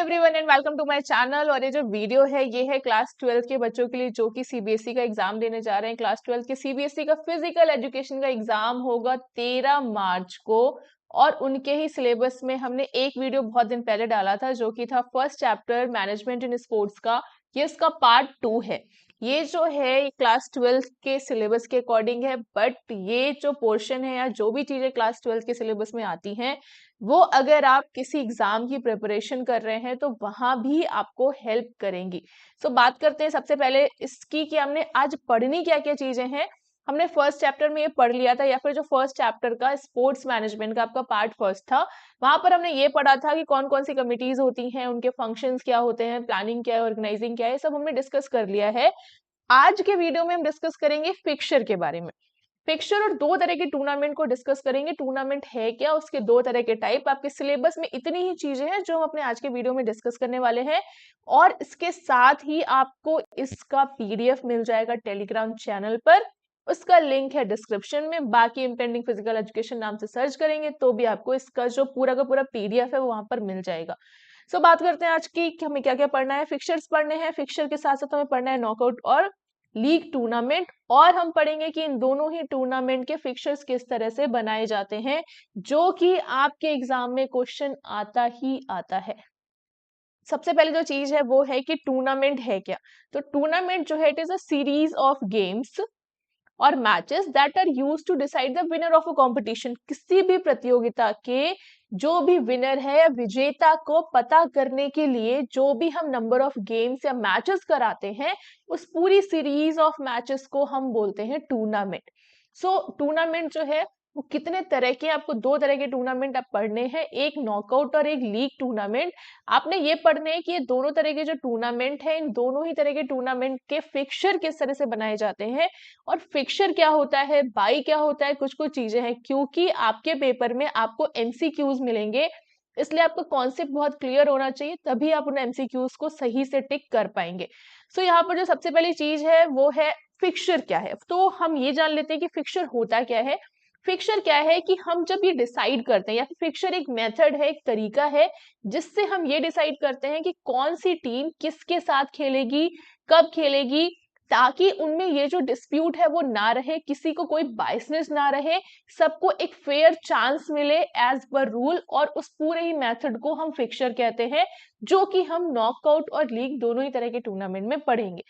Everyone and welcome to my channel. और ये जो वीडियो है ये है क्लास 12 के बच्चों के लिए जो कि सीबीएसई का एग्जाम देने जा रहे हैं। क्लास 12 के सीबीएसई का फिजिकल एजुकेशन का एग्जाम होगा 13 मार्च को और उनके ही सिलेबस में हमने एक वीडियो बहुत दिन पहले डाला था जो कि था first chapter management in sports का। ये इसका पार्ट 2 है। ये जो है क्लास 12 के सिलेबस के अकॉर्डिंग है, बट ये जो पोर्शन है या जो भी चीजें क्लास 12 के सिलेबस में आती हैं वो अगर आप किसी एग्जाम की प्रिपरेशन कर रहे हैं तो वहां भी आपको हेल्प करेंगी। सो बात करते हैं सबसे पहले इसकी कि हमने आज पढ़नी क्या क्या चीजें हैं। हमने फर्स्ट चैप्टर में ये पढ़ लिया था, या फिर जो फर्स्ट चैप्टर का स्पोर्ट्स मैनेजमेंट का आपका पार्ट फर्स्ट था वहां पर हमने ये पढ़ा था कि कौन कौन सी कमिटीज होती हैं, उनके फंक्शंस क्या होते हैं, प्लानिंग क्या है, ऑर्गेनाइजिंग क्या है, ये सब हमने डिस्कस कर लिया है। आज के वीडियो में हम डिस्कस करेंगे फिक्सचर के बारे में। फिक्सचर और दो तरह के टूर्नामेंट को डिस्कस करेंगे। टूर्नामेंट है क्या, उसके दो तरह के टाइप, आपके सिलेबस में इतनी ही चीजें हैं जो हम अपने आज के वीडियो में डिस्कस करने वाले हैं। और इसके साथ ही आपको इसका पीडीएफ मिल जाएगा टेलीग्राम चैनल पर, उसका लिंक है डिस्क्रिप्शन में। बाकी इम्पेंडिंग फिजिकल एजुकेशन नाम से सर्च करेंगे तो भी आपको इसका जो पूरा का पूरा पीडीएफ है वो वहां पर मिल जाएगा। सो बात करते हैं आज की कि हमें क्या क्या पढ़ना है। फिक्सचर्स पढ़ने हैं, फिक्सचर के साथ साथ हमें पढ़ना है नॉकआउट और लीग टूर्नामेंट, और हम पढ़ेंगे कि इन दोनों ही टूर्नामेंट के फिक्सचर्स किस तरह से बनाए जाते हैं जो कि आपके एग्जाम में क्वेश्चन आता ही आता है। सबसे पहले जो चीज है वो है कि टूर्नामेंट है क्या। तो टूर्नामेंट जो है it is a series of games और matches that are used to decide the winner of a competition. किसी भी प्रतियोगिता के जो भी विनर है या विजेता को पता करने के लिए जो भी हम नंबर ऑफ गेम्स या मैचेस कराते हैं उस पूरी सीरीज ऑफ मैचेस को हम बोलते हैं टूर्नामेंट। सो टूर्नामेंट जो है वो कितने तरह के, आपको दो तरह के टूर्नामेंट आप पढ़ने हैं, एक नॉकआउट और एक लीग टूर्नामेंट। आपने ये पढ़ने हैं कि ये दोनों तरह के जो टूर्नामेंट है इन दोनों ही तरह के टूर्नामेंट के फिक्सचर किस तरह से बनाए जाते हैं और फिक्सचर क्या होता है, बाई क्या होता है, कुछ कुछ चीजें हैं। क्योंकि आपके पेपर में आपको एमसीक्यूज मिलेंगे, इसलिए आपका कॉन्सेप्ट बहुत क्लियर होना चाहिए, तभी आप उन एमसीक्यूज को सही से टिक कर पाएंगे। सो यहाँ पर जो सबसे पहली चीज है वो है फिक्सचर क्या है। तो हम ये जान लेते हैं कि फिक्सचर होता क्या है। फिक्सचर क्या है कि हम जब ये डिसाइड करते हैं, या फिर फिक्सचर एक मेथड है, एक तरीका है जिससे हम ये डिसाइड करते हैं कि कौन सी टीम किसके साथ खेलेगी, कब खेलेगी, ताकि उनमें ये जो डिस्प्यूट है वो ना रहे, किसी को कोई बायसनेस ना रहे, सबको एक फेयर चांस मिले एज पर रूल। और उस पूरे ही मेथड को हम फिक्सचर कहते हैं, जो कि हम नॉकआउट और लीग दोनों ही तरह के टूर्नामेंट में पढ़ेंगे।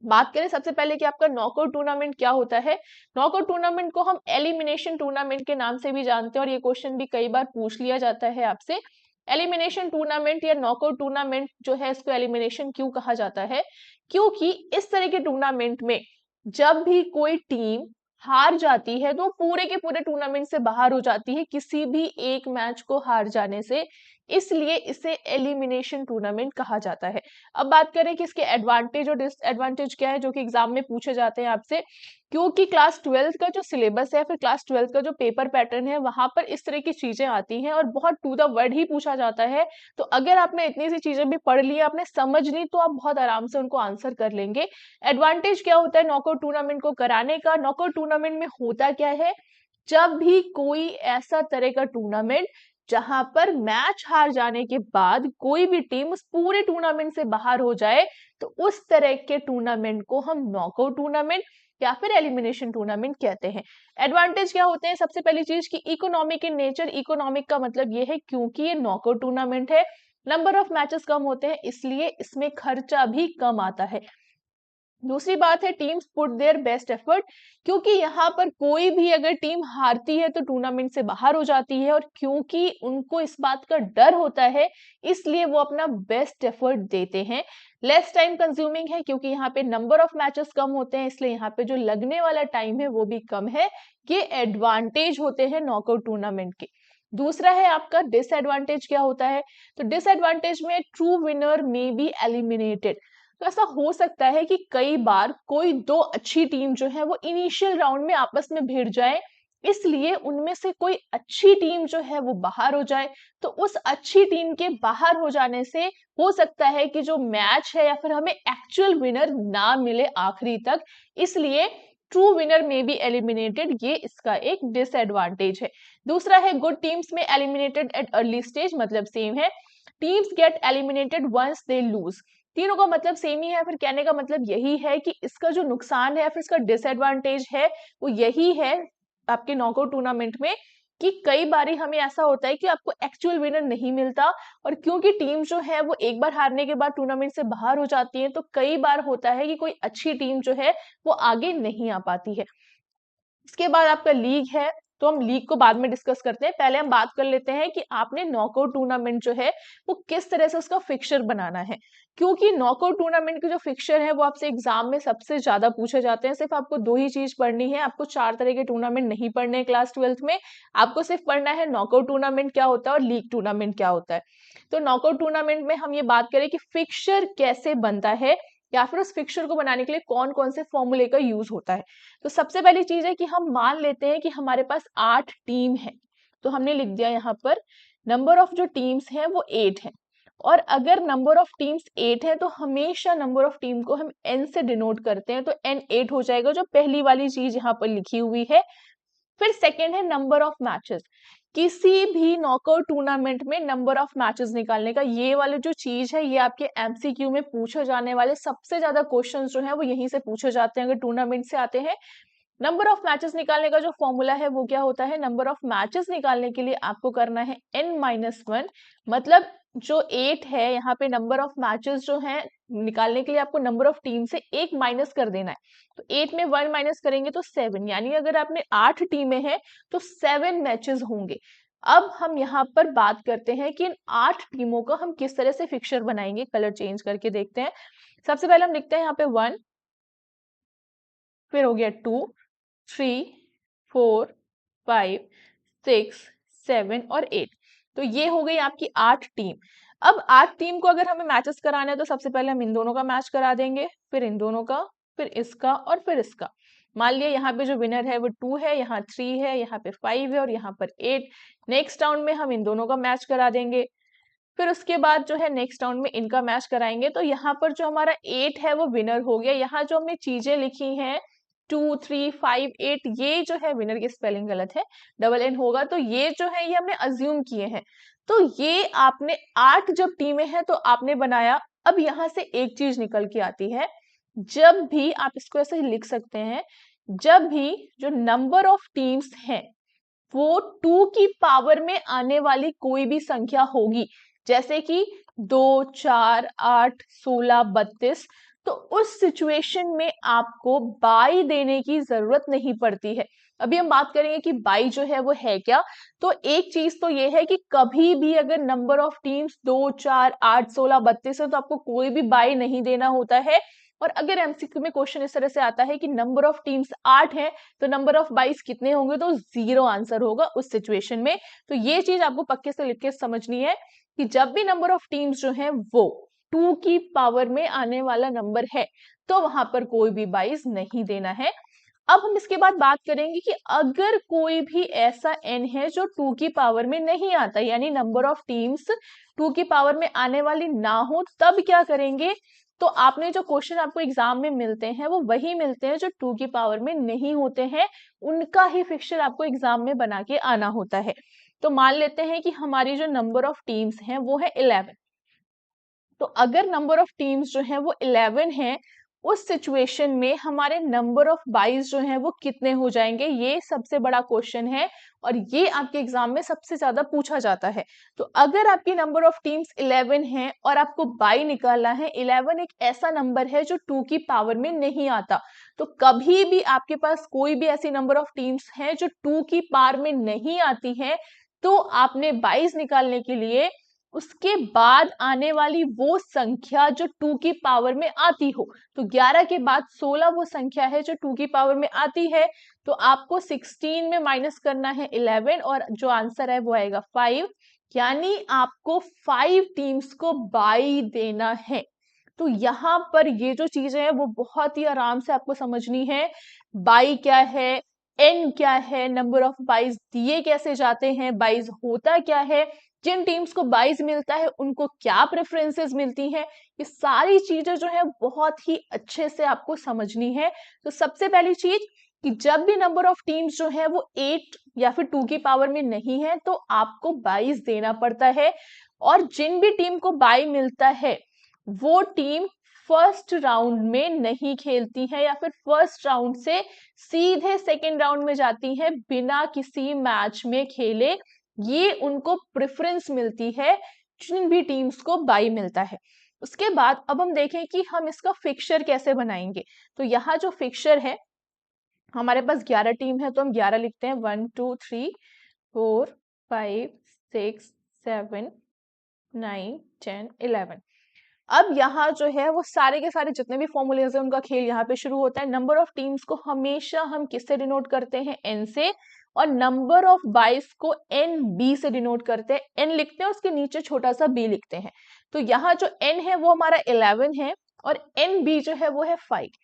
बात करें सबसे पहले कि आपका नॉकआउट टूर्नामेंट क्या होता है। नॉकआउट टूर्नामेंट को हम एलिमिनेशन टूर्नामेंट के नाम से भी जानते हैं, और ये क्वेश्चन भी कई बार पूछ लिया जाता है आपसे। एलिमिनेशन टूर्नामेंट या नॉकआउट टूर्नामेंट जो है इसको एलिमिनेशन क्यों कहा जाता है, क्योंकि इस तरह के टूर्नामेंट में जब भी कोई टीम हार जाती है तो पूरे के पूरे टूर्नामेंट से बाहर हो जाती है किसी भी एक मैच को हार जाने से, इसलिए इसे एलिमिनेशन टूर्नामेंट कहा जाता है। अब बात करें कि इसके एडवांटेज और डिसएडवांटेज क्या है जो कि एग्जाम में पूछे जाते हैं आपसे। क्योंकि क्लास 12 का जो सिलेबस है, फिर क्लास 12 का जो पेपर पैटर्न है वहां पर इस तरह की चीजें आती हैं और बहुत टू द वर्ड ही पूछा जाता है। तो अगर आपने इतनी सी चीजें भी पढ़ ली, आपने समझ ली, तो आप बहुत आराम से उनको आंसर कर लेंगे। एडवांटेज क्या होता है नॉकआउट टूर्नामेंट को कराने का। नॉकआउट टूर्नामेंट में होता क्या है, जब भी कोई ऐसा तरह का टूर्नामेंट जहां पर मैच हार जाने के बाद कोई भी टीम उस पूरे टूर्नामेंट से बाहर हो जाए, तो उस तरह के टूर्नामेंट को हम नॉकआउट टूर्नामेंट या फिर एलिमिनेशन टूर्नामेंट कहते हैं। एडवांटेज क्या होते हैं, सबसे पहली चीज की इकोनॉमिक इन नेचर। इकोनॉमिक का मतलब ये है क्योंकि ये नॉकआउट टूर्नामेंट है, नंबर ऑफ मैचेस कम होते हैं, इसलिए इसमें खर्चा भी कम आता है। दूसरी बात है teams put their best effort, क्योंकि यहाँ पर कोई भी अगर टीम हारती है तो टूर्नामेंट से बाहर हो जाती है, और क्योंकि उनको इस बात का डर होता है इसलिए वो अपना बेस्ट एफर्ट देते हैं। लेस टाइम कंज्यूमिंग है, क्योंकि यहाँ पे नंबर ऑफ मैचेस कम होते हैं, इसलिए यहाँ पे जो लगने वाला टाइम है वो भी कम है। ये एडवांटेज होते हैं नॉकआउट टूर्नामेंट के। दूसरा है आपका डिसएडवांटेज क्या होता है। तो डिसएडवांटेज में true winner may be eliminated. तो ऐसा हो सकता है कि कई बार कोई दो अच्छी टीम जो है वो इनिशियल राउंड में आपस में भिड़ जाए, इसलिए उनमें से कोई अच्छी टीम जो है वो बाहर हो जाए। तो उस अच्छी टीम के बाहर हो जाने से हो सकता है कि जो मैच है या फिर हमें एक्चुअल विनर ना मिले आखिरी तक, इसलिए true winner may be eliminated, ये इसका एक डिसएडवांटेज है। दूसरा है good teams may eliminated at early stage, मतलब सेम है। Teams get eliminated once they lose. तीनों का मतलब सेम ही है, फिर कहने का मतलब यही है कि इसका जो नुकसान है या फिर इसका डिसएडवांटेज है वो यही है आपके नॉकआउट टूर्नामेंट में कि कई बारी हमें ऐसा होता है कि आपको एक्चुअल विनर नहीं मिलता, और क्योंकि टीम जो है वो एक बार हारने के बाद टूर्नामेंट से बाहर हो जाती है, तो कई बार होता है कि कोई अच्छी टीम जो है वो आगे नहीं आ पाती है। इसके बाद आपका लीग है, तो हम लीग को बाद में डिस्कस करते हैं। पहले हम बात कर लेते हैं कि आपने नॉकआउट टूर्नामेंट जो है वो किस तरह से उसका फिक्सचर बनाना है, क्योंकि नॉकआउट टूर्नामेंट के जो फिक्सचर है वो आपसे एग्जाम में सबसे ज्यादा पूछे जाते हैं। सिर्फ आपको दो ही चीज पढ़नी है, आपको 4 तरह के टूर्नामेंट नहीं पढ़ने हैं क्लास 12th में। आपको सिर्फ पढ़ना है नॉकआउट टूर्नामेंट क्या होता है और लीग टूर्नामेंट क्या होता है। तो नॉकआउट टूर्नामेंट में हम ये बात करें कि फिक्सचर कैसे बनता है या फिर उस फिक्सचर को बनाने के लिए कौन कौन से फॉर्मूले का यूज होता है। तो सबसे पहली चीज है कि हम मान लेते हैं कि हमारे पास 8 टीम है, तो हमने लिख दिया यहाँ पर नंबर ऑफ जो टीम्स हैं वो 8 है। और अगर नंबर ऑफ टीम्स 8 है तो हमेशा नंबर ऑफ टीम को हम n से डिनोट करते हैं, तो n 8 हो जाएगा, जो पहली वाली चीज यहाँ पर लिखी हुई है। फिर सेकेंड है नंबर ऑफ मैचेस। किसी भी नॉकआउट टूर्नामेंट में नंबर ऑफ मैचेस निकालने का, ये वाली जो चीज है ये आपके एमसीक्यू में पूछे जाने वाले सबसे ज्यादा क्वेश्चंस जो है वो यहीं से पूछे जाते हैं अगर टूर्नामेंट से आते हैं। नंबर ऑफ मैचेस निकालने का जो फॉर्मूला है वो क्या होता है, नंबर ऑफ मैचेस निकालने के लिए आपको करना है n-1, मतलब जो 8 है यहाँ पे नंबर ऑफ मैचेस जो है निकालने के लिए आपको नंबर ऑफ टीम से 1 माइनस कर देना है। तो 8 में 1 माइनस करेंगे तो 7, यानी अगर आपने 8 टीमें हैं तो 7 मैचेस होंगे। अब हम यहाँ पर बात करते हैं कि इन 8 टीमों का हम किस तरह से फिक्सचर बनाएंगे, कलर चेंज करके देखते हैं। सबसे पहले हम लिखते हैं यहाँ पे 1, फिर हो गया 2, 3, 4, 5, 6, 7 और 8। तो ये हो गई आपकी 8 टीम। अब 8 टीम को अगर हमें मैचेस कराने हैं तो सबसे पहले हम इन दोनों का मैच करा देंगे, फिर इन दोनों का, फिर इसका और फिर इसका। मान लिया यहाँ पे जो विनर है वो 2 है, यहाँ 3 है, यहाँ पे 5 है और यहाँ पर 8। नेक्स्ट राउंड में हम इन दोनों का मैच करा देंगे, फिर उसके बाद जो है नेक्स्ट राउंड में इनका मैच कराएंगे। तो यहाँ पर जो हमारा 8 है वो विनर हो गया। यहाँ जो हमने चीजें लिखी हैं 2, 3, 5, 8, ये जो है विनर की स्पेलिंग गलत है, डबल एन होगा। तो ये जो है ये हमने अज्यूम किए हैं। तो ये आपने 8 जब टीमें हैं तो आपने बनाया। अब यहाँ से एक चीज निकल के आती है, जब भी आप इसको ऐसे लिख सकते हैं, जब भी जो नंबर ऑफ टीम्स हैं वो 2 की पावर में आने वाली कोई भी संख्या होगी, जैसे कि 2, 4, 8, 16, 32, तो उस सिचुएशन में आपको बाई देने की जरूरत नहीं पड़ती है। अभी हम बात करेंगे कि बाई जो है वो है क्या। तो एक चीज तो ये है कि कभी भी अगर नंबर ऑफ टीम्स 2, 4, 8, 16, 32 है तो आपको कोई भी बाई नहीं देना होता है। और अगर एमसीक्यू में क्वेश्चन इस तरह से आता है कि नंबर ऑफ टीम्स 8 है तो नंबर ऑफ बाइस कितने होंगे, तो 0 आंसर होगा उस सिचुएशन में। तो ये चीज आपको पक्के से लिख के समझनी है कि जब भी नंबर ऑफ टीम्स जो है वो 2 की पावर में आने वाला नंबर है तो वहां पर कोई भी बाइस नहीं देना है। अब हम इसके बाद बात करेंगे कि अगर कोई भी ऐसा n है जो 2 की पावर में नहीं आता, यानी नंबर ऑफ टीम्स 2 की पावर में आने वाली ना हो, तब क्या करेंगे। तो आपने जो क्वेश्चन आपको एग्जाम में मिलते हैं वो वही मिलते हैं जो 2 की पावर में नहीं होते हैं, उनका ही फिक्सचर आपको एग्जाम में बना के आना होता है। तो मान लेते हैं कि हमारी जो नंबर ऑफ टीम्स हैं वो है 11। तो अगर नंबर ऑफ टीम्स जो है वो 11 है, उस सिचुएशन में हमारे नंबर ऑफ बाइस जो है वो कितने हो जाएंगे, ये सबसे बड़ा क्वेश्चन है और ये आपके एग्जाम में सबसे ज्यादा पूछा जाता है। तो अगर आपकी नंबर ऑफ टीम्स 11 है और आपको बाई निकालना है, 11 एक ऐसा नंबर है जो 2 की पावर में नहीं आता। तो कभी भी आपके पास कोई भी ऐसी नंबर ऑफ टीम्स है जो 2 की पावर में नहीं आती है, तो आपने 22 निकालने के लिए उसके बाद आने वाली वो संख्या जो 2 की पावर में आती हो, तो 11 के बाद 16 वो संख्या है जो 2 की पावर में आती है। तो आपको 16 में माइनस करना है 11 और जो आंसर है वो आएगा 5, यानी आपको 5 टीम्स को बाई देना है। तो यहाँ पर ये जो चीजें हैं वो बहुत ही आराम से आपको समझनी है। बाई क्या है, एन क्या है, नंबर ऑफ बाइज दिए कैसे जाते हैं, बाइज होता क्या है, जिन टीम्स को 22 मिलता है उनको क्या प्रेफरेंसेस मिलती हैं, ये सारी चीजें जो है बहुत ही अच्छे से आपको समझनी है। तो सबसे पहली चीज कि जब भी नंबर ऑफ टीम्स जो है वो 8 या फिर 2 की पावर में नहीं है तो आपको 22 देना पड़ता है, और जिन भी टीम को बाई मिलता है वो टीम फर्स्ट राउंड में नहीं खेलती है या फिर फर्स्ट राउंड से सीधे सेकेंड राउंड में जाती है बिना किसी मैच में खेले। ये उनको प्रेफरेंस मिलती है जिन भी टीम्स को बाई मिलता है। उसके बाद अब हम देखें कि हम इसका फिक्सचर कैसे बनाएंगे। तो यहाँ जो फिक्सचर है, हमारे पास 11 टीम है तो हम 11 लिखते हैं, 1 2 3 4 5 6 7 9 10 11। अब यहाँ जो है वो सारे के सारे जितने भी फॉर्मूलेज है उनका खेल यहाँ पे शुरू होता है। नंबर ऑफ टीम्स को हमेशा हम किससे डिनोट करते हैं, एन से, और नंबर ऑफ बाइस को एन बी से डिनोट करते हैं। एन लिखते हैं, उसके नीचे छोटा सा बी लिखते हैं। तो यहाँ जो एन है वो हमारा 11 है और एन बी जो है वो है 5।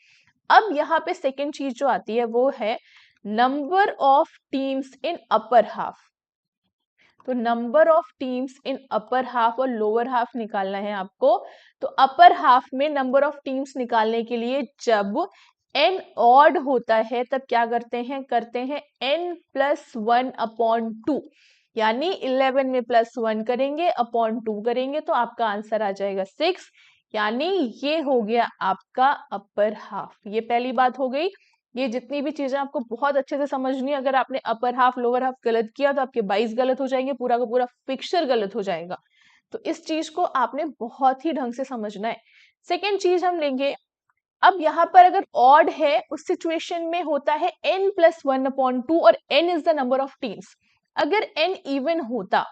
अब यहाँ पे सेकेंड चीज जो आती है वो है number of teams in upper half. तो number of teams in upper half और लोअर हाफ निकालना है आपको। तो अपर हाफ में नंबर ऑफ टीम्स निकालने के लिए जब n ऑड होता है तब क्या करते हैं n+1/2, यानी 11 में +1 करेंगे अपॉन 2 करेंगे तो आपका आंसर आ जाएगा 6, यानी ये हो गया आपका अपर हाफ। ये पहली बात हो गई। ये जितनी भी चीजें आपको बहुत अच्छे से समझनी है, अगर आपने अपर हाफ लोअर हाफ गलत किया तो आपके 22 गलत हो जाएंगे, पूरा का पूरा फिक्सचर गलत हो जाएगा। तो इस चीज को आपने बहुत ही ढंग से समझना है। सेकेंड चीज हम लेंगे, अब यहाँ पर अगर ऑड है उस सिचुएशन में होता है n+1/2 और n is the number of teams. अगर n इवन होता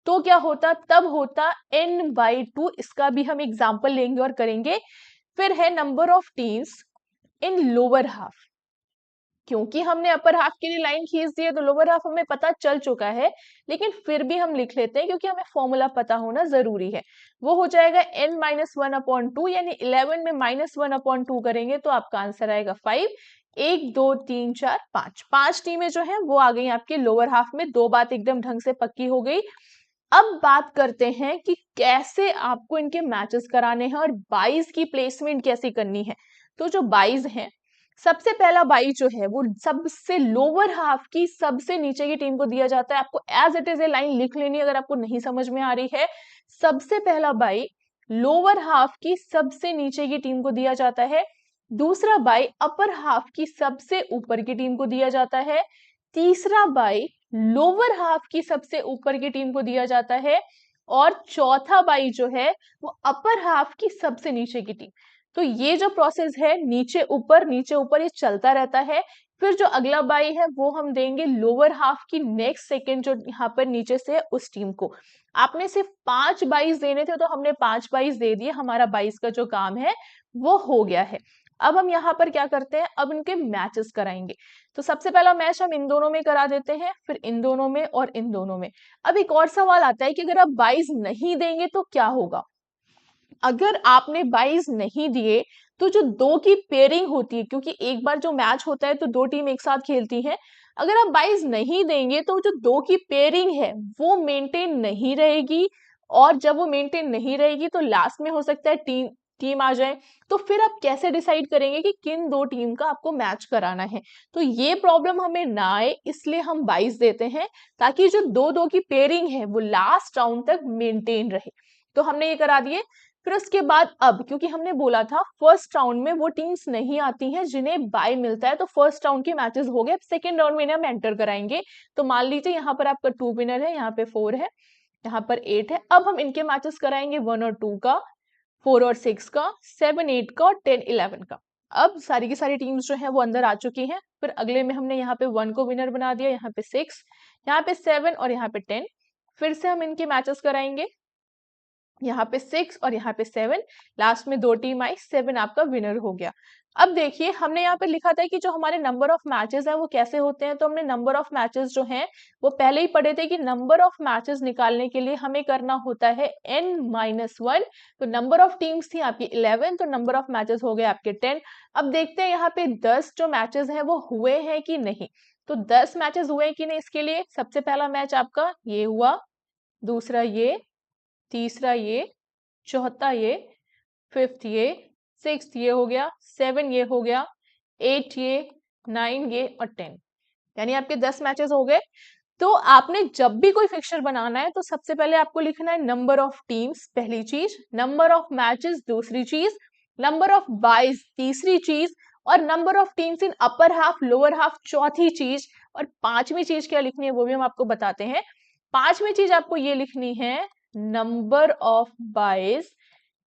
तो क्या होता, तब होता n/2। इसका भी हम एग्जाम्पल लेंगे और करेंगे। फिर है number of teams in lower half. क्योंकि हमने अपर हाफ के लिए लाइन खींच दी है तो लोअर हाफ हमें पता चल चुका है, लेकिन फिर भी हम लिख लेते हैं क्योंकि हमें फॉर्मूला पता होना जरूरी है। वो हो जाएगा n-1/2, यानी 11 में -1/2 करेंगे तो आपका आंसर आएगा 5। 1 2 3 4 5, 5 टीमें जो है वो आ गई आपके लोअर हाफ में। दो बात एकदम ढंग से पक्की हो गई। अब बात करते हैं कि कैसे आपको इनके मैचेस कराने हैं और 22 की प्लेसमेंट कैसे करनी है। तो जो 22 है, सबसे पहला 22 जो है वो सबसे लोअर हाफ की सबसे नीचे की टीम को दिया जाता है। आपको as it is a line लिख लेनी अगर आपको नहीं समझ में आ रही है। सबसे पहला 22 लोअर हाफ की सबसे नीचे की टीम को दिया जाता है। दूसरा 22 अपर हाफ की सबसे ऊपर की टीम को दिया जाता है। तीसरा 22 लोअर हाफ की सबसे ऊपर की टीम को दिया जाता है। और चौथा 22 जो है वो अपर हाफ की सबसे नीचे की टीम। तो ये जो प्रोसेस है नीचे ऊपर ये चलता रहता है। फिर जो अगला 22 है वो हम देंगे लोअर हाफ की नेक्स्ट सेकेंड जो यहाँ पर नीचे से है उस टीम को। आपने सिर्फ 5 22 देने थे तो हमने 5 22 दे दिए, हमारा 22 का जो काम है वो हो गया है। अब हम यहाँ पर क्या करते हैं, अब इनके मैचेस कराएंगे। तो सबसे पहला मैच हम इन दोनों में करा देते हैं, फिर इन दोनों में और इन दोनों में। अब एक और सवाल आता है कि अगर आप 22 नहीं देंगे तो क्या होगा। अगर आपने 22 नहीं दिए तो जो दो की पेयरिंग होती है, क्योंकि एक बार जो मैच होता है तो दो टीम एक साथ खेलती हैं, अगर आप 22 नहीं देंगे तो जो दो की पेयरिंग है वो मेंटेन नहीं रहेगी। और जब वो मेंटेन नहीं रहेगी तो लास्ट में हो सकता है टीम टीम आ जाए। तो फिर आप कैसे डिसाइड करेंगे कि किन दो टीम का आपको मैच कराना है। तो ये प्रॉब्लम हमें ना आए इसलिए हम 22 देते हैं, ताकि जो दो दो की पेयरिंग है वो लास्ट राउंड तक मेंटेन रहे। तो हमने ये करा दिए। फिर उसके बाद अब क्योंकि हमने बोला था फर्स्ट राउंड में वो टीम्स नहीं आती हैं जिन्हें बाय मिलता है, तो फर्स्ट राउंड के मैचेस हो गए। सेकंड राउंड में हम एंटर कराएंगे। तो मान लीजिए यहाँ पर आपका 2 विनर है, यहाँ पे 4 है, यहाँ पर 8 है। अब हम इनके मैचेस कराएंगे 1 और 2 का, 4 और 6 का, 7 8 का और 10 11 का। अब सारी की सारी टीम्स जो है वो अंदर आ चुकी हैं। फिर अगले में हमने यहाँ पे 1 को विनर बना दिया, यहाँ पे 6, यहाँ पे 7 और यहाँ पे 10। फिर से हम इनके मैचेस कराएंगे, यहाँ पे 6 और यहाँ पे 7, लास्ट में दो टीम आई, 7 आपका विनर हो गया। अब देखिए हमने यहाँ पे लिखा था कि जो हमारे नंबर ऑफ मैचेस है वो कैसे होते हैं। तो हमने नंबर ऑफ मैचेस जो हैं वो पहले ही पढ़े थे कि नंबर ऑफ मैचेस निकालने के लिए हमें करना होता है n-1। तो नंबर ऑफ टीम्स थी आपकी 11, तो नंबर ऑफ मैचेस हो गए आपके 10। अब देखते हैं यहाँ पे 10 जो मैचेस हैं वो हुए हैं कि नहीं। तो 10 मैचेस हुए हैं कि नहीं, इसके लिए सबसे पहला मैच आपका ये हुआ, दूसरा ये, तीसरा ये, चौथा ये, फिफ्थ ये, सिक्स्थ ये हो गया, 7 ये हो गया, 8 ये, 9 ये और 10, यानी आपके 10 मैचेस हो गए। तो आपने जब भी कोई फिक्सचर बनाना है तो सबसे पहले आपको लिखना है नंबर ऑफ टीम्स पहली चीज, नंबर ऑफ मैचेस दूसरी चीज, नंबर ऑफ बाइज तीसरी चीज, और number of teams in upper half lower half चौथी चीज। और पांचवी चीज क्या लिखनी है वो भी हम आपको बताते हैं। पांचवी चीज आपको ये लिखनी है number of byes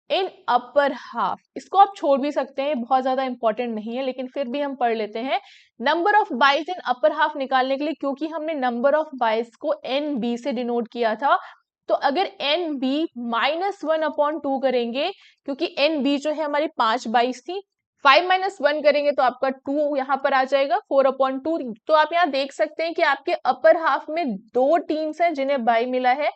in upper half. इसको आप छोड़ भी सकते हैं, बहुत ज्यादा इंपॉर्टेंट नहीं है, लेकिन फिर भी हम पढ़ लेते हैं। Number of byes in upper half निकालने के लिए, क्योंकि हमने नंबर ऑफ बाइज को एन बी से डिनोट किया था, तो अगर एन बी -1/2 करेंगे, क्योंकि एन बी जो है हमारी 5 बाइज थी, 5 - 1 करेंगे तो आपका 2 यहाँ पर आ जाएगा 4/2। तो आप यहाँ देख सकते हैं कि आपके अपर हाफ में 2 टीम्स हैं जिन्हें बाई मिला है।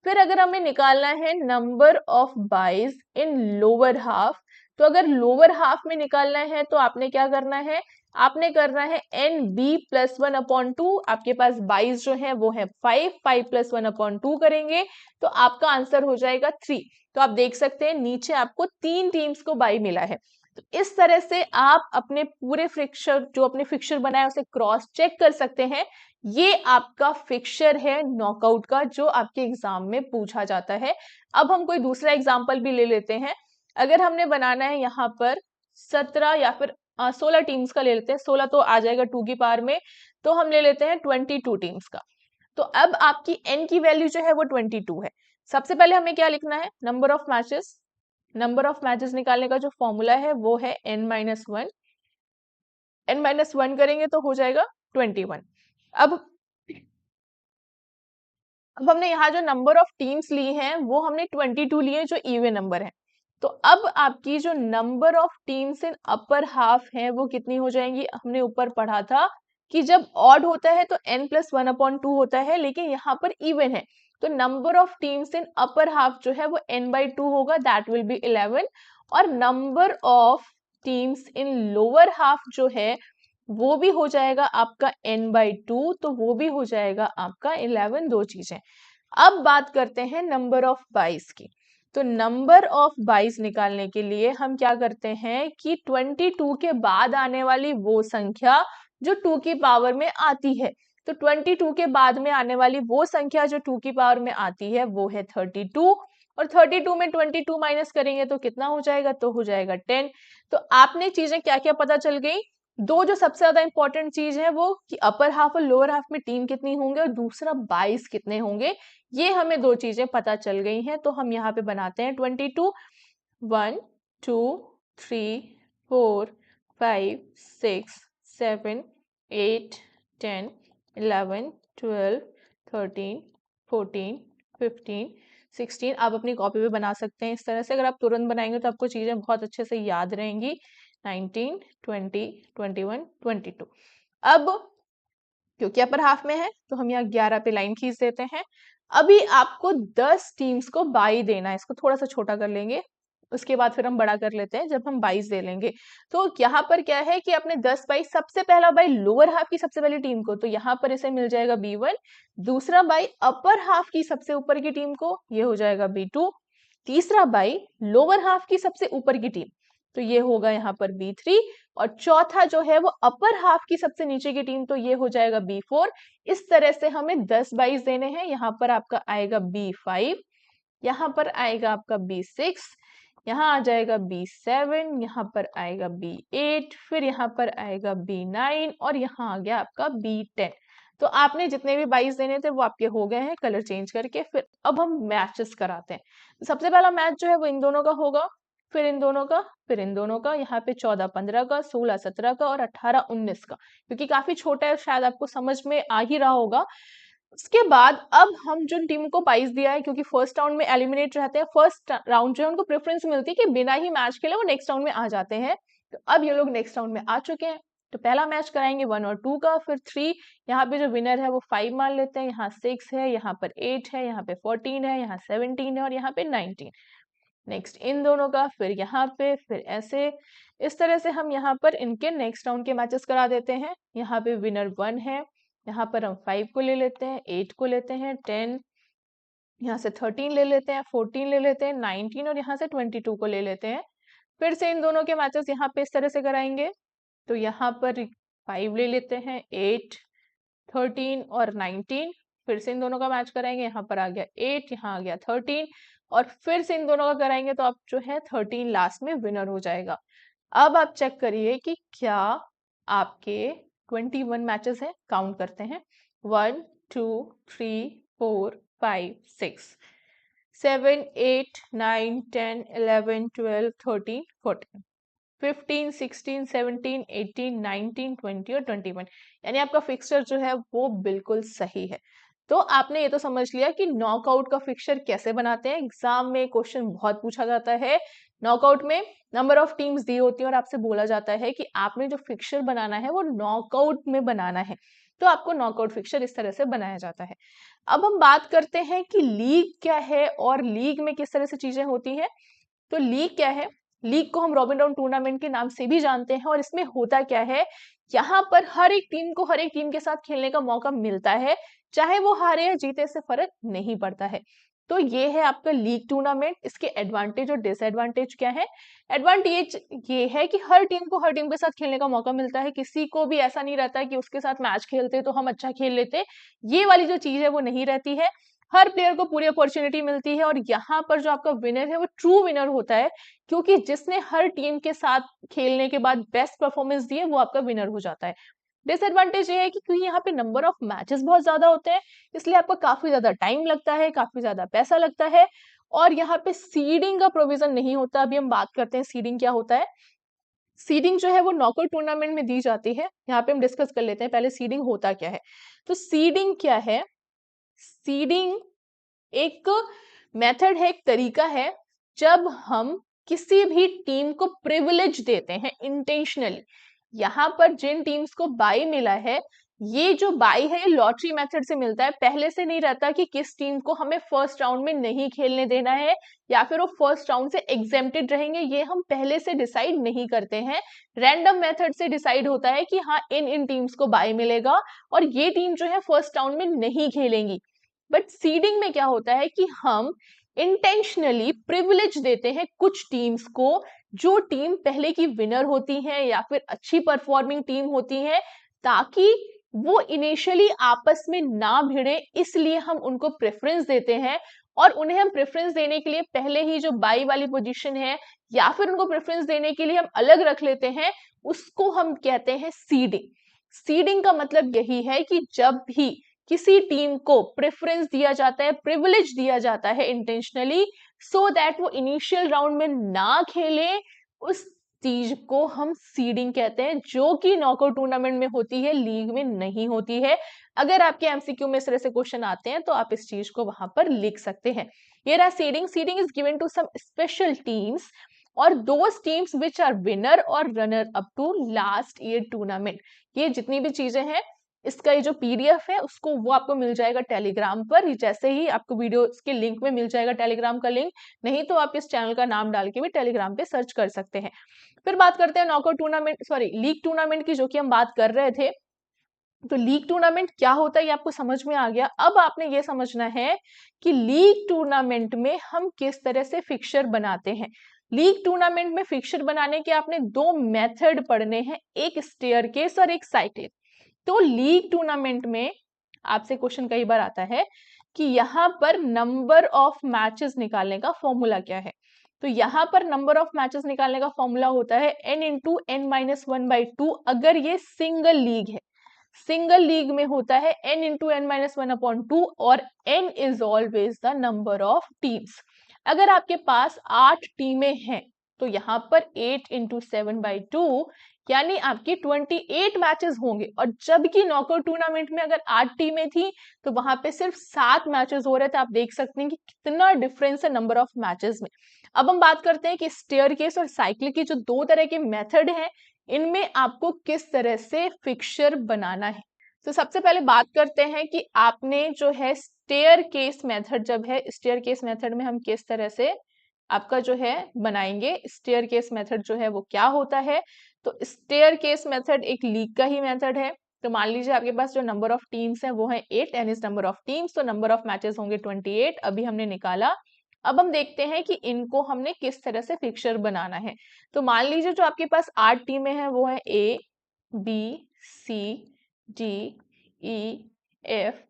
फिर अगर हमें निकालना है number of byes in lower half, तो अगर लोअर हाफ में निकालना है तो आपने क्या करना है, आपने करना है एन बी +1/2। आपके पास बाइज जो है वो है 5, 5 + 1/2 करेंगे तो आपका आंसर हो जाएगा 3। तो आप देख सकते हैं नीचे आपको 3 टीम्स को बाई मिला है। तो इस तरह से आप अपने पूरे फिक्सचर जो अपने फिक्सचर बनाए उसे क्रॉस चेक कर सकते हैं। ये आपका फिक्सचर है नॉकआउट का जो आपके एग्जाम में पूछा जाता है। अब हम कोई दूसरा एग्जाम्पल भी ले लेते हैं। अगर हमने बनाना है यहाँ पर 17 या फिर 16 टीम्स का ले लेते हैं, 16 तो आ जाएगा 2 की पावर में, तो हम ले लेते हैं 22 टीम्स का। तो अब आपकी एन की वैल्यू जो है वो 22 है। सबसे पहले हमें क्या लिखना है, number of matches. Number of matches निकालने का जो फॉर्मूला है वो है n-1। n-1 करेंगे तो हो जाएगा 21। अब हमने यहाँ जो नंबर ऑफ टीम्स ली हैं वो हमने 22 लिए जो इवन नंबर है। तो अब आपकी जो number of teams in upper half है वो कितनी हो जाएंगी, हमने ऊपर पढ़ा था कि जब ऑड होता है तो n+1/2 होता है, लेकिन यहाँ पर इवन है तो number of teams in upper half जो है वो n/2 होगा, दैट विल बी 11। और number of teams in lower half जो है वो भी हो जाएगा आपका n/2, तो वो भी हो जाएगा आपका 11। दो चीजें। अब बात करते हैं नंबर ऑफ बाइज की। तो नंबर ऑफ बाइज निकालने के लिए हम क्या करते हैं कि 22 के बाद आने वाली वो संख्या जो 2 की पावर में आती है, तो 22 के बाद में आने वाली वो संख्या जो 2 की पावर में आती है वो है 32। और 32 में 22 माइनस करेंगे तो कितना हो जाएगा, तो हो जाएगा 10। तो आपने चीजें क्या क्या पता चल गई, दो जो सबसे ज्यादा इंपॉर्टेंट चीज है वो कि अपर हाफ और लोअर हाफ में टीम कितनी होंगे और दूसरा बाइस कितने होंगे। ये हमें दो चीजें पता चल गई हैं, तो हम यहाँ पे बनाते हैं 22। 1 2 3 4 5 6 7 8 10 11 12 13 14 15 16। आप अपनी कॉपी पे बना सकते हैं इस तरह से, अगर आप तुरंत बनाएंगे तो आपको चीजें बहुत अच्छे से याद रहेंगी। 19 20 21 22। अब क्योंकि अपर हाफ में है तो हम यहाँ 11 पे लाइन खींच देते हैं। अभी आपको 10 टीम्स को बाई देना है, इसको थोड़ा सा छोटा कर लेंगे, उसके बाद फिर हम बड़ा कर लेते हैं जब हम 22 दे लेंगे। तो यहाँ पर क्या है कि आपने 10 बाई, सबसे पहला बाई लोअर हाफ की सबसे पहली टीम को, तो यहाँ पर इसे मिल जाएगा B1। दूसरा बाई अपर हाफ की सबसे ऊपर की टीम को, ये हो जाएगा B2। तीसरा बाई लोअर हाफ की सबसे ऊपर की टीम, तो ये होगा यहाँ पर B3। और चौथा जो है वो अपर हाफ की सबसे नीचे की टीम, तो ये हो जाएगा B4। इस तरह से हमें 10 बाइस देने हैं। यहाँ पर आपका आएगा B5, यहाँ पर आएगा आपका B6, यहाँ आ जाएगा B7, यहाँ पर आएगा B8, फिर यहाँ पर आएगा B9 और यहाँ आ गया आपका B10। तो आपने जितने भी बाइस देने थे वो आपके हो गए हैं कलर चेंज करके। फिर अब हम मैचेस कराते हैं। तो सबसे पहला मैच जो है वो इन दोनों का होगा, फिर इन दोनों का, फिर इन दोनों का, यहाँ पे 14-15 का, 16-17 का और 18-19 का, क्योंकि काफी छोटा है शायद आपको समझ में आ ही रहा होगा। उसके बाद अब हम जिन टीम को प्राइज दिया है, क्योंकि फर्स्ट राउंड में एलिमिनेट रहते हैं, फर्स्ट राउंड जो है उनको प्रेफरेंस मिलती है कि बिना ही मैच खेले वो नेक्स्ट राउंड में आ जाते हैं। तो अब ये लोग नेक्स्ट राउंड में आ चुके हैं, तो पहला मैच कराएंगे 1 और 2 का, फिर 3। यहाँ पे जो विनर है वो 5 मान लेते हैं, यहाँ 6 है, यहाँ पर 8 है, यहाँ पे 14 है, यहाँ 17 है और यहाँ पे 19। नेक्स्ट इन दोनों का, फिर यहाँ पे, फिर ऐसे, इस तरह से हम यहाँ पर इनके नेक्स्ट राउंड के मैचेस करा देते हैं। यहाँ पे विनर 1 है, यहाँ पर हम 5 को ले लेते हैं, 8 को लेते हैं, 10, यहाँ से 13 ले लेते हैं, 14 ले लेते हैं, 19 और यहाँ से 22 को ले लेते हैं। फिर से इन दोनों के मैचेस यहाँ पे इस तरह से कराएंगे। तो यहाँ पर 5 ले लेते हैं, 8, 13 और 19, फिर से इन दोनों का मैच कराएंगे, यहाँ पर आ गया 8, यहाँ आ गया 13, और फिर से इन दोनों का कराएंगे तो आप जो है 13 लास्ट में विनर हो जाएगा। अब आप चेक करिए कि क्या आपके 21 मैचेस हैं, काउंट करते हैं, 1 2 3 4 5 6 7 8 9 10 11 12 13 14 15 16 17 18 19 20 और 21, यानी आपका फिक्सचर जो है वो बिल्कुल सही है। तो आपने ये तो समझ लिया कि नॉकआउट का फिक्सचर कैसे बनाते हैं। एग्जाम में क्वेश्चन बहुत पूछा जाता है। नॉकआउट में नंबर ऑफ टीम्स दी होती है और आपसे बोला जाता है कि आपने जो फिक्सचर बनाना है वो नॉकआउट में बनाना है, तो आपको नॉकआउट फिक्सचर इस तरह से बनाया जाता है। अब हम बात करते हैं कि लीग क्या है और लीग में किस तरह से चीजें होती हैं। तो लीग क्या है, लीग को हम रॉबिन राउंड टूर्नामेंट के नाम से भी जानते हैं, और इसमें होता क्या है, यहाँ पर हर एक टीम को हर एक टीम के साथ खेलने का मौका मिलता है, चाहे वो हारे या जीते से फर्क नहीं पड़ता है। तो ये है आपका लीग टूर्नामेंट। इसके एडवांटेज और डिसएडवांटेज क्या है। एडवांटेज ये है कि हर टीम को हर टीम के साथ खेलने का मौका मिलता है, किसी को भी ऐसा नहीं रहता है कि उसके साथ मैच खेलते तो हम अच्छा खेल लेते, ये वाली जो चीज है वो नहीं रहती है। हर प्लेयर को पूरी अपॉर्चुनिटी मिलती है, और यहाँ पर जो आपका विनर है वो ट्रू विनर होता है, क्योंकि जिसने हर टीम के साथ खेलने के बाद बेस्ट परफॉर्मेंस दी है वो आपका विनर हो जाता है। डिसएडवांटेज ये है कि क्योंकि यहाँ पे नंबर ऑफ मैचेस बहुत ज्यादा होते हैं, इसलिए आपका काफी ज्यादा टाइम लगता है, काफी ज्यादा पैसा लगता है, और यहाँ पे सीडिंग का प्रोविजन नहीं होता। अभी हम बात करते हैं सीडिंग क्या होता है। सीडिंग जो है वो नॉकआउट टूर्नामेंट में दी जाती है, यहाँ पे हम डिस्कस कर लेते हैं पहले सीडिंग होता क्या है। तो सीडिंग क्या है, सीडिंग एक मेथड है, एक तरीका है, जब हम किसी भी टीम को प्रिविलेज देते हैं इंटेंशनली। यहाँ पर जिन टीम्स को बाई मिला है, ये जो बाई है ये लॉटरी मेथड से मिलता है, पहले से नहीं रहता कि किस टीम को हमें फर्स्ट राउंड में नहीं खेलने देना है या फिर वो फर्स्ट राउंड से एग्जेम्प्टेड रहेंगे, ये हम पहले से डिसाइड नहीं करते हैं। रैंडम मेथड से डिसाइड होता है कि हाँ इन इन टीम्स को बाई मिलेगा और ये टीम जो है फर्स्ट राउंड में नहीं खेलेंगी। बट सीडिंग में क्या होता है कि हम इंटेंशनली प्रिविलेज देते हैं कुछ टीम्स को, जो टीम पहले की विनर होती हैं या फिर अच्छी परफॉर्मिंग टीम होती है, ताकि वो इनिशियली आपस में ना भिड़े, इसलिए हम उनको प्रेफरेंस देते हैं। और उन्हें हम प्रेफरेंस देने के लिए पहले ही जो बाई वाली पोजीशन है या फिर उनको प्रेफरेंस देने के लिए हम अलग रख लेते हैं, उसको हम कहते हैं सीडिंग। सीडिंग का मतलब यही है कि जब भी किसी टीम को प्रेफरेंस दिया जाता है, प्रिविलेज दिया जाता है इंटेंशनली, सो दैट वो इनिशियल राउंड में ना खेले, उस चीज को हम सीडिंग कहते हैं, जो कि नॉकआउट टूर्नामेंट में होती है, लीग में नहीं होती है। अगर आपके एमसीक्यू में इस तरह से क्वेश्चन आते हैं तो आप इस चीज को वहां पर लिख सकते हैं। ये रहा seeding. Seeding is given to some special teams और those teams which are winner और runner up to last year tournament. ये जितनी भी चीजें हैं, इसका ये जो पीडीएफ है उसको वो आपको मिल जाएगा टेलीग्राम पर, जैसे ही आपको वीडियो के लिंक में मिल जाएगा टेलीग्राम का लिंक, नहीं तो आप इस चैनल का नाम डाल के भी टेलीग्राम पे सर्च कर सकते हैं। फिर बात करते हैं knockout tournament, sorry league tournament की, जो कि हम बात कर रहे थे। तो लीग टूर्नामेंट क्या होता है ये आपको समझ में आ गया। अब आपने ये समझना है कि लीग टूर्नामेंट में हम किस तरह से फिक्सचर बनाते हैं। लीग टूर्नामेंट में फिक्सचर बनाने के आपने दो मेथड पढ़ने हैं, एक स्टेयरकेस और एक साइक्लिक। तो लीग टूर्नामेंट में आपसे क्वेश्चन कई बार आता है कि यहाँ पर नंबर ऑफ मैचेस निकालने का फॉर्मूला क्या है। तो यहाँ पर नंबर ऑफ मैचेस निकालने का फॉर्मूला होता है n इंटू n माइनस 1/2, अगर ये सिंगल लीग है। सिंगल लीग में होता है n इंटू n माइनस 1/2, और n is always the number of teams. अगर आपके पास 8 टीमें हैं तो यहाँ पर 8 इंटू 7/2, यानी आपकी 28 मैचेस होंगे। और जबकि नॉकआउट टूर्नामेंट में अगर 8 टीमें थी तो वहां पे सिर्फ 7 मैचेस हो रहे थे। आप देख सकते हैं कि कितना डिफरेंस है नंबर ऑफ मैचेस में। अब हम बात करते हैं कि स्टेयरकेस और साइक्लिक की जो दो तरह के मेथड हैं, इनमें आपको किस तरह से फिक्सचर बनाना है। तो सबसे पहले बात करते हैं कि आपने जो है स्टेयरकेस मेथड, जब है स्टेयरकेस मेथड में हम किस तरह से आपका जो है बनाएंगे। स्टेयरकेस मेथड जो है वो क्या होता है। तो स्टेयरकेस मेथड एक लीग का ही मेथड है। तो मान लीजिए आपके पास जो नंबर ऑफ टीम्स है वो है 8, n is number of teams, तो नंबर ऑफ मैचेस होंगे 28, अभी हमने निकाला। अब हम देखते हैं कि इनको हमने किस तरह से फिक्सचर बनाना है। तो मान लीजिए जो आपके पास 8 टीमें हैं वो है A, B, C, D, E, F,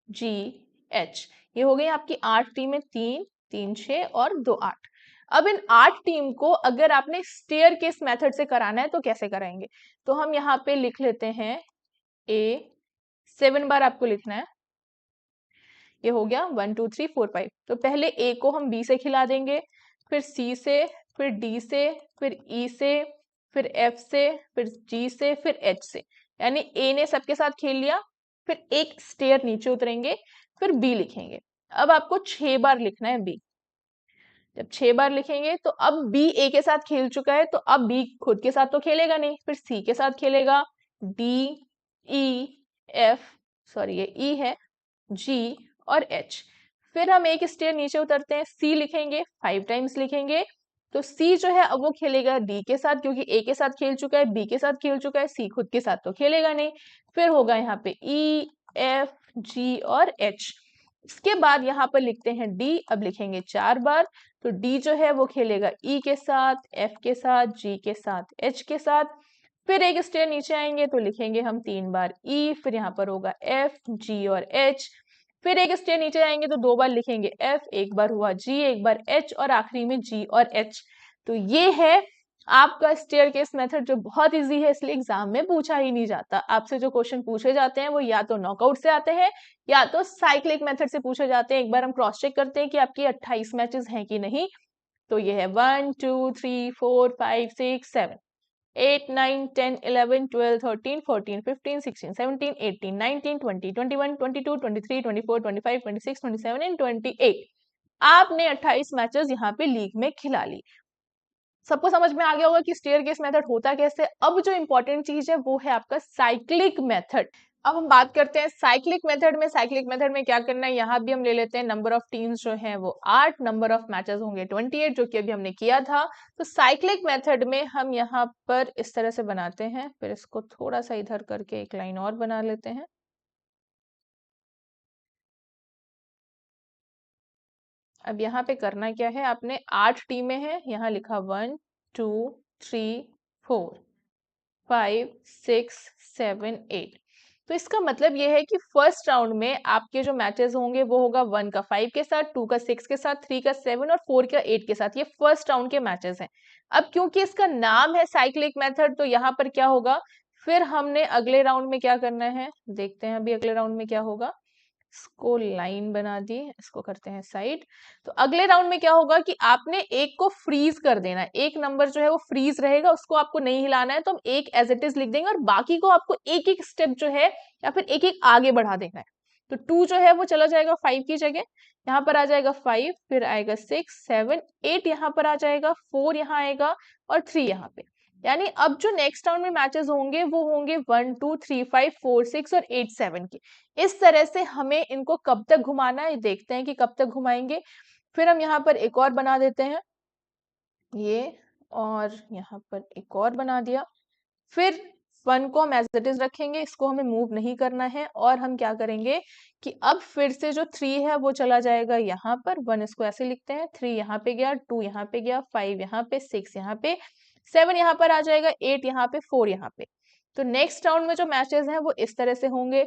G, H. ये हो गई आपकी 8 टीमें, 3, 3, 6 और 2, 8। अब इन 8 टीम को अगर आपने स्टेयर केस मेथड से कराना है तो कैसे कराएंगे? तो हम यहाँ पे लिख लेते हैं ए, 7 बार आपको लिखना है। ये हो गया 1 2 3 4 5। तो पहले ए को हम बी से खिला देंगे, फिर सी से, फिर डी से, फिर ई से, फिर एफ से, फिर जी से, फिर एच से। यानी ए ने सबके साथ खेल लिया, फिर एक स्टेयर नीचे उतरेंगे, फिर बी लिखेंगे। अब आपको 6 बार लिखना है बी। जब 6 बार लिखेंगे तो अब बी ए के साथ खेल चुका है, तो अब बी खुद के साथ तो खेलेगा नहीं, फिर सी के साथ खेलेगा, डी, ई, एफ, सॉरी ये ई है, जी और एच। फिर हम एक स्टेयर नीचे उतरते हैं, सी लिखेंगे, 5 टाइम्स लिखेंगे। तो सी जो है अब वो खेलेगा डी के साथ, क्योंकि ए के साथ खेल चुका है, बी के साथ खेल चुका है, सी खुद के साथ तो खेलेगा नहीं। फिर होगा यहाँ पे ई, एफ, जी और एच। इसके बाद यहाँ पर लिखते हैं डी। अब लिखेंगे 4 बार। तो डी जो है वो खेलेगा ई के साथ, एफ के साथ, जी के साथ, एच के साथ। फिर एक स्टेयर नीचे आएंगे तो लिखेंगे हम 3 बार ई, फिर यहाँ पर होगा एफ, जी और एच। फिर एक स्टेयर नीचे आएंगे तो 2 बार लिखेंगे एफ, एक बार हुआ जी, एक बार एच और आखिरी में जी और एच। तो ये है आपका स्टेयर केस मेथड, जो बहुत इजी है, इसलिए एग्जाम में पूछा ही नहीं जाता। आपसे जो क्वेश्चन पूछे जाते हैं वो या तो नॉकआउट से आते हैं या तो साइक्लिक मेथड से पूछे जाते हैं। एक बार हम क्रॉस चेक करते हैं कि आपकी 28 मैचेस हैं कि नहीं। तो ये है 1 2 3 4 5 6 7 8 9 10 11 12 13 14 15 16 17 18 19 20 21 22 23 24 25 26 27 एंड 28। आपने 28 मैचेस यहाँ पे लीग में खिला ली। सबको समझ में आ गया होगा कि स्टेयर केस मेथड होता कैसे। अब जो इंपॉर्टेंट चीज है वो है आपका साइक्लिक मेथड। अब हम बात करते हैं साइक्लिक मेथड में। साइक्लिक मेथड में क्या करना है, यहाँ भी हम ले लेते हैं नंबर ऑफ टीम्स जो है वो 8, नंबर ऑफ मैचेस होंगे 28, जो कि अभी हमने किया था। तो साइक्लिक मेथड में हम यहाँ पर इस तरह से बनाते हैं, फिर इसको थोड़ा सा इधर करके एक लाइन और बना लेते हैं। अब यहाँ पे करना क्या है, आपने 8 टीमें हैं, यहाँ लिखा 1 2 3 4 5 6 7 8। तो इसका मतलब ये है कि फर्स्ट राउंड में आपके जो मैचेस होंगे वो होगा 1 का 5 के साथ, 2 का 6 के साथ, 3 का 7 और 4 का 8 के साथ। ये फर्स्ट राउंड के मैचेस हैं। अब क्योंकि इसका नाम है साइक्लिक मेथड, तो यहाँ पर क्या होगा, फिर हमने अगले राउंड में क्या करना है, देखते हैं अभी अगले राउंड में क्या होगा। इसको लाइन बना दी, इसको करते हैं साइड। तो अगले राउंड में क्या होगा कि आपने एक को फ्रीज कर देना है, एक नंबर जो है वो फ्रीज रहेगा, उसको आपको नहीं हिलाना है। तो हम एक एज इट इज लिख देंगे और बाकी को आपको एक एक स्टेप जो है या फिर एक एक आगे बढ़ा देना है। तो 2 जो है वो चला जाएगा 5 की जगह, यहाँ पर आ जाएगा 5, फिर आएगा 6 7 8, यहाँ पर आ जाएगा 4, यहाँ आएगा और 3 यहाँ पे। यानी अब जो नेक्स्ट राउंड में मैचेस होंगे वो होंगे 1 2 3 5 4 6 और 8 7 के। इस तरह से हमें इनको कब तक घुमाना है, देखते हैं कि कब तक घुमाएंगे। फिर हम यहाँ पर एक और बना देते हैं ये, और यहाँ पर एक और बना दिया। फिर 1 को हम एज इट इज रखेंगे, इसको हमें मूव नहीं करना है। और हम क्या करेंगे कि अब फिर से जो 3 है वो चला जाएगा यहाँ पर, 1 इसको ऐसे लिखते हैं, 3 यहाँ पे गया, 2 यहाँ पे गया, 5 यहाँ पे, 6 यहाँ पे, 7 यहाँ पर आ जाएगा, 8 यहाँ पे, 4 यहाँ पे। तो नेक्स्ट राउंड में जो मैचेस हैं वो इस तरह से होंगे।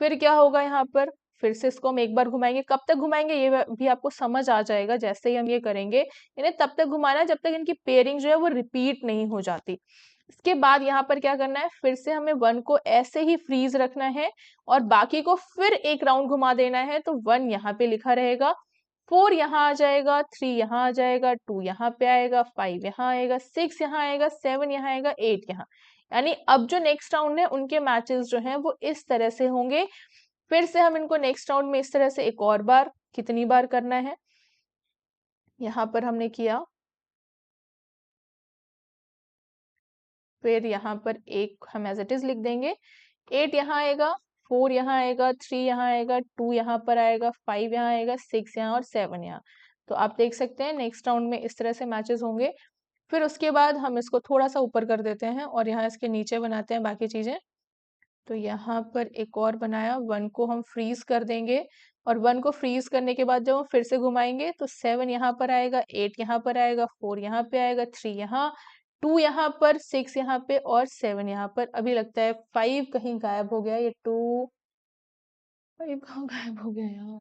फिर क्या होगा यहाँ पर, फिर से इसको हम एक बार घुमाएंगे। कब तक घुमाएंगे ये भी आपको समझ आ जाएगा जैसे ही हम ये करेंगे। इन्हें तब तक घुमाना है जब तक इनकी पेयरिंग जो है वो रिपीट नहीं हो जाती। इसके बाद यहाँ पर क्या करना है, फिर से हमें 1 को ऐसे ही फ्रीज रखना है और बाकी को फिर एक राउंड घुमा देना है। तो 1 यहाँ पे लिखा रहेगा, 4 यहाँ आ जाएगा, 3 यहाँ आ जाएगा, 2 यहाँ पे आएगा, 5 यहाँ आएगा, 6 यहाँ आएगा, 7 यहाँ आएगा, 8 यहाँ। यानी अब जो नेक्स्ट राउंड है उनके मैचेस जो हैं वो इस तरह से होंगे। फिर से हम इनको नेक्स्ट राउंड में इस तरह से एक और बार, कितनी बार करना है, यहाँ पर हमने किया, फिर यहाँ पर एक हम एज इट इज लिख देंगे, 8 यहाँ आएगा, 4 यहाँ आएगा, 3 यहाँ आएगा, 2 यहाँ पर आएगा, 5 यहाँ आएगा, 6 यहाँ और 7 यहाँ। तो आप देख सकते हैं नेक्स्ट राउंड में इस तरह से मैचेस होंगे। फिर उसके बाद हम इसको थोड़ा सा ऊपर कर देते हैं और यहाँ इसके नीचे बनाते हैं बाकी चीजें। तो यहाँ पर एक और बनाया, 1 को हम फ्रीज कर देंगे और 1 को फ्रीज करने के बाद जब हम फिर से घुमाएंगे तो 7 यहाँ पर आएगा, 8 यहाँ पर आएगा, 4 यहाँ पे आएगा, 3 यहाँ, 2 यहाँ पर, 6 यहाँ पे और 7 यहाँ पर। अभी लगता है 5 कहीं गायब हो गया, ये 2 5 कहाँ गायब हो गया यार,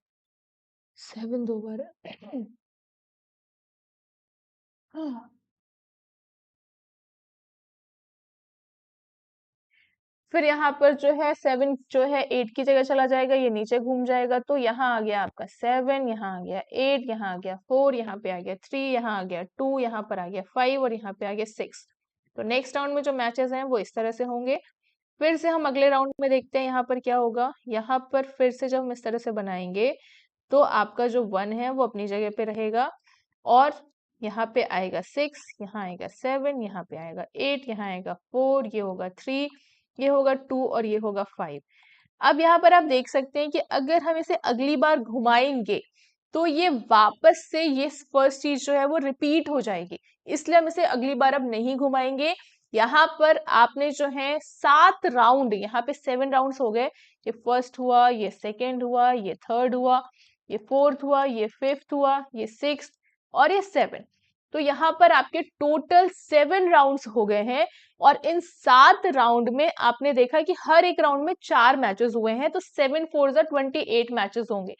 7 दो बार है। हाँ। फिर यहाँ पर जो है 7 जो है 8 की जगह चला जाएगा, ये नीचे घूम जाएगा, तो यहाँ आ गया आपका 7, यहाँ आ गया 8, यहाँ आ गया 4, यहाँ पे आ गया 3, यहाँ आ गया 2, यहाँ पर आ गया 5 और यहाँ पे आ गया 6। तो नेक्स्ट राउंड में जो मैचेस हैं वो इस तरह से होंगे। फिर से हम अगले राउंड में देखते हैं यहाँ पर क्या होगा। यहाँ पर फिर से जब हम इस तरह से बनाएंगे तो आपका जो 1 है वो अपनी जगह पे रहेगा, और यहाँ पे आएगा 6, यहाँ आएगा 7, यहाँ पे आएगा 8, यहाँ आएगा 4, ये होगा 3, ये होगा 2 और ये होगा 5। अब यहाँ पर आप देख सकते हैं कि अगर हम इसे अगली बार घुमाएंगे तो ये वापस से ये फर्स्ट चीज जो है वो रिपीट हो जाएगी, इसलिए हम इसे अगली बार अब नहीं घुमाएंगे। यहाँ पर आपने जो है 7 राउंड, यहाँ पे 7 राउंड्स हो गए। ये फर्स्ट हुआ, ये सेकेंड हुआ, ये थर्ड हुआ, ये फोर्थ हुआ, ये फिफ्थ हुआ, ये सिक्स्थ और ये 7। तो यहाँ पर आपके टोटल 7 राउंड्स हो गए हैं, और इन 7 राउंड में आपने देखा कि हर एक राउंड में 4 मैचेस हुए हैं, तो 7 4 28 मैचेस होंगे।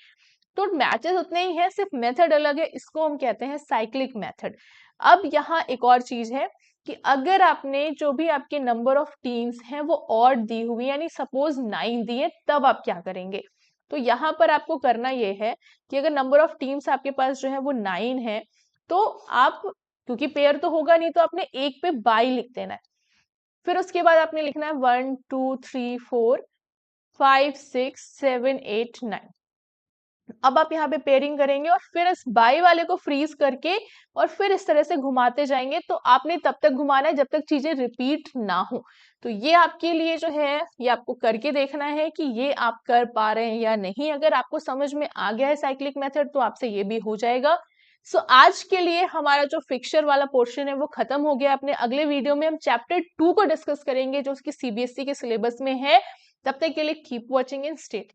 तो मैचेस उतने ही हैं, सिर्फ मेथड अलग है, इसको हम कहते हैं साइक्लिक मेथड। अब यहाँ एक और चीज है कि अगर आपने जो भी आपके नंबर ऑफ टीम्स हैं वो ऑड दी हुई, यानी सपोज 9 दी है, तब आप क्या करेंगे। तो यहाँ पर आपको करना ये है कि अगर नंबर ऑफ टीम्स आपके पास जो है वो 9 है, तो आप, क्योंकि पेयर तो होगा नहीं, तो आपने एक पे बाई लिख देना है। फिर उसके बाद आपने लिखना है 1 2 3 4 5 6 7 8 9। अब आप यहाँ पे पेयरिंग करेंगे और फिर इस बाई वाले को फ्रीज करके और फिर इस तरह से घुमाते जाएंगे। तो आपने तब तक घुमाना है जब तक चीजें रिपीट ना हो। तो ये आपके लिए जो है, ये आपको करके देखना है कि ये आप कर पा रहे हैं या नहीं। अगर आपको समझ में आ गया है साइक्लिक मेथड, तो आपसे ये भी हो जाएगा। सो आज के लिए हमारा जो फिक्सचर वाला पोर्शन है वो खत्म हो गया। अपने अगले वीडियो में हम चैप्टर 2 को डिस्कस करेंगे, जो उसकी सीबीएसई के सिलेबस में है। तब तक के लिए कीप वॉचिंग एंड स्टे